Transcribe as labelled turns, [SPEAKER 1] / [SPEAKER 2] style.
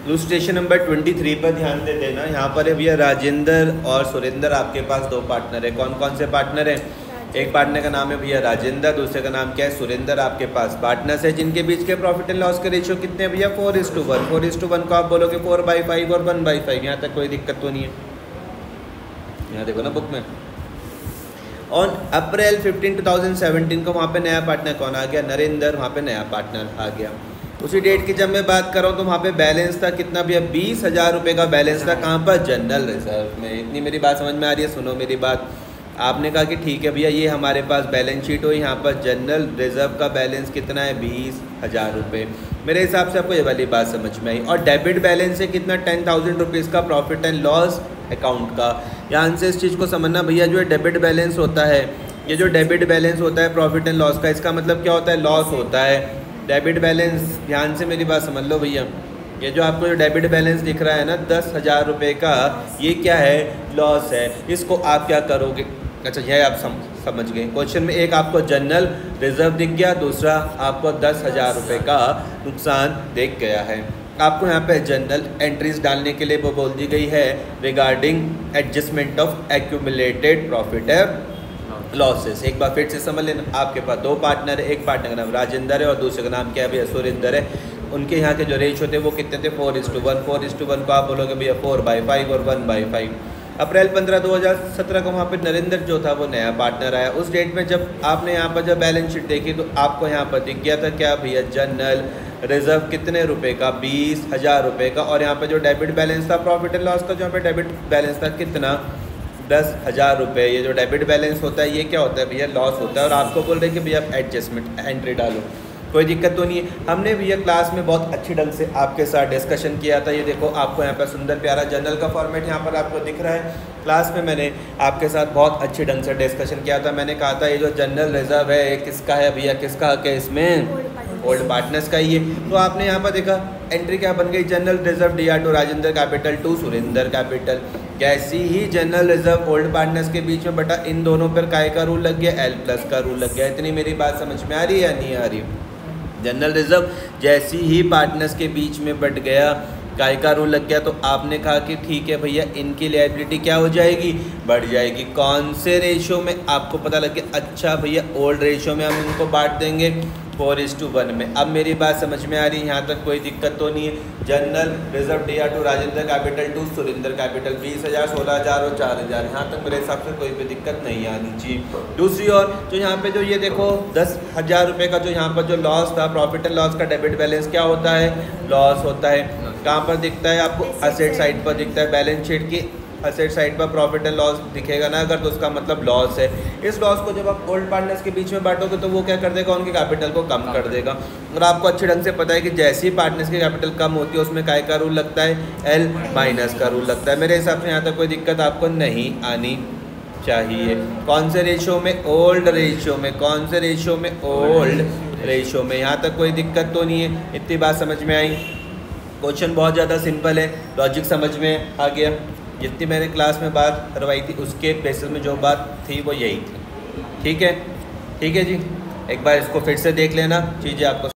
[SPEAKER 1] Illustration number 23 पर ध्यान दे देना। यहाँ पर है भैया राजेंद्र और सुरेंद्र, आपके पास दो पार्टनर है। कौन कौन से पार्टनर हैं? एक पार्टनर का नाम है भैया राजेंद्र, दूसरे का नाम क्या है? सुरेंद्र। आपके पास पार्टनर्स है जिनके बीच के प्रॉफिट एंड लॉस के रेशियो कितने हैं भैया? 4:1। 4:1 को आप बोलोगे 4/5 और 1/5। यहाँ तक कोई दिक्कत तो नहीं है? यहाँ देखो ना बुक में। ऑन अप्रैल 15, 2017 को वहाँ पे नया पार्टनर कौन आ गया? नरेंद्र। वहाँ पे नया पार्टनर आ गया। उसी डेट की जब मैं बात कर रहा हूँ तो वहाँ पे बैलेंस था कितना भैया? 20,000 रुपये का बैलेंस था। कहाँ पर? जनरल रिजर्व में। इतनी मेरी बात समझ में आ रही है? सुनो मेरी बात। आपने कहा कि ठीक है भैया ये हमारे पास बैलेंस शीट हो, यहाँ पर जनरल रिजर्व का बैलेंस कितना है? 20,000 रुपये। मेरे हिसाब से आपको ये वाली बात समझ में आई। और डेबिट बैलेंस है कितना? 10,000 रुपीज़ का प्रॉफिट एंड लॉस अकाउंट का। ध्यान से इस चीज़ को समझना भैया, जो डेबिट बैलेंस होता है, ये जो डेबिट बैलेंस होता है प्रॉफिट एंड लॉस का, इसका मतलब क्या होता है? लॉस होता है। डेबिट बैलेंस, ध्यान से मेरी बात समझ लो भैया, ये जो आपको जो डेबिट बैलेंस दिख रहा है ना 10,000 रुपये का, ये क्या है? लॉस है। इसको आप क्या करोगे? अच्छा यह आप समझ गए। क्वेश्चन में एक आपको जनरल रिजर्व दिख गया, दूसरा आपको 10,000 रुपये का नुकसान दिख गया है। आपको यहाँ पे जनरल एंट्रीज डालने के लिए वो बोल दी गई है regarding adjustment of accumulated profit है लॉसेस। एक बार फिर से समझ लेना, आपके पास दो पार्टनर है, एक पार्टनर का नाम राजेंद्र है और दूसरे का नाम क्या है भैया? सुरेंद्र है। उनके यहाँ के जो रेशियो थे वो कितने थे? 4:1। 4:1 को आप बोलोगे भैया 4/5 और 1/5। अप्रैल 15, 2017 को वहाँ पे नरेंद्र जो था वो नया पार्टनर आया। उस डेट में जब आपने यहाँ पर जब बैलेंस शीट देखी तो आपको यहाँ पर दिख गया था क्या भैया? जनरल रिजर्व कितने रुपए का? 20,000 रुपये का। और यहाँ पे जो डेबिट बैलेंस था प्रॉफिट एंड लॉस का, जो यहाँ पे डेबिट बैलेंस था कितना? 10,000 रुपये। ये जो डेबिट बैलेंस होता है ये क्या होता है भैया? लॉस होता है। और आपको बोल रहे हैं कि भैया आप एडजस्टमेंट एंट्री डालो, कोई दिक्कत तो नहीं है। हमने भैया क्लास में बहुत अच्छी ढंग से आपके साथ डिस्कशन किया था। ये देखो आपको यहाँ पर सुंदर प्यारा जनरल का फॉर्मेट यहाँ पर आपको दिख रहा है। क्लास में मैंने आपके साथ बहुत अच्छी ढंग से डिस्कशन किया था। मैंने कहा था ये जो जनरल रिजर्व है ये किसका है भैया? किसका हक है इसमें? ओल्ड पार्टनर्स का ही है। तो आपने यहाँ पर देखा एंट्री क्या बन गई? General reserve DR to Rajendra capital to Surendra capital. जैसी ही जनरल रिजर्व ओल्ड पार्टनर्स के बीच में बटा, इन दोनों पर काय का रूल लग गया? L+ का रूल लग गया। इतनी मेरी बात समझ में आ रही है या नहीं आ रही? जनरल रिजर्व जैसी ही पार्टनर्स के बीच में बट गया, काय का रूल लग गया, तो आपने कहा कि ठीक है भैया इनकी लायबिलिटी क्या हो जाएगी? बढ़ जाएगी। कौन से रेशियो में? आपको पता लग गया। अच्छा भैया ओल्ड रेशियो में हम इनको बांट देंगे 4:1 में। अब मेरी बात समझ में आ रही है? यहाँ तक कोई दिक्कत तो नहीं है? General reserve DR to Rajendra capital to Surendra capital 20,000, 16,000 और 4,000। यहाँ तक मेरे हिसाब से कोई भी दिक्कत नहीं आनी चाहिए। दूसरी ओर जो यहाँ पे जो ये देखो 10,000 रुपये का जो यहाँ पर जो लॉस था, प्रॉफिट एंड लॉस का डेबिट बैलेंस क्या होता है? लॉस होता है। कहाँ पर दिखता है आपको? असेट साइड पर दिखता है। बैलेंस शीट की असेट साइड पर प्रॉफिट एंड लॉस दिखेगा ना अगर, तो उसका मतलब लॉस है। इस लॉस को जब आप ओल्ड पार्टनर्स के बीच में बांटोगे तो वो क्या कर देगा? उनके कैपिटल को कम कर देगा। और आपको अच्छे ढंग से पता है कि जैसे ही पार्टनर्स की कैपिटल कम होती है उसमें काय का रूल लगता है? L- का रूल लगता है। मेरे हिसाब से यहाँ तक कोई दिक्कत आपको नहीं आनी चाहिए। कौन से रेशियो में? ओल्ड रेशियो में। कौन से रेशियो में? ओल्ड रेशियो में। यहाँ तक कोई दिक्कत तो नहीं है? इतनी बात समझ में आई? क्वेश्चन बहुत ज़्यादा सिंपल है, लॉजिक समझ में आ गया। जितनी मैंने क्लास में बात करवाई थी उसके बेसिस में जो बात थी वो यही थी। ठीक है? ठीक है जी, एक बार इसको फिर से देख लेना, चीज़ें आपको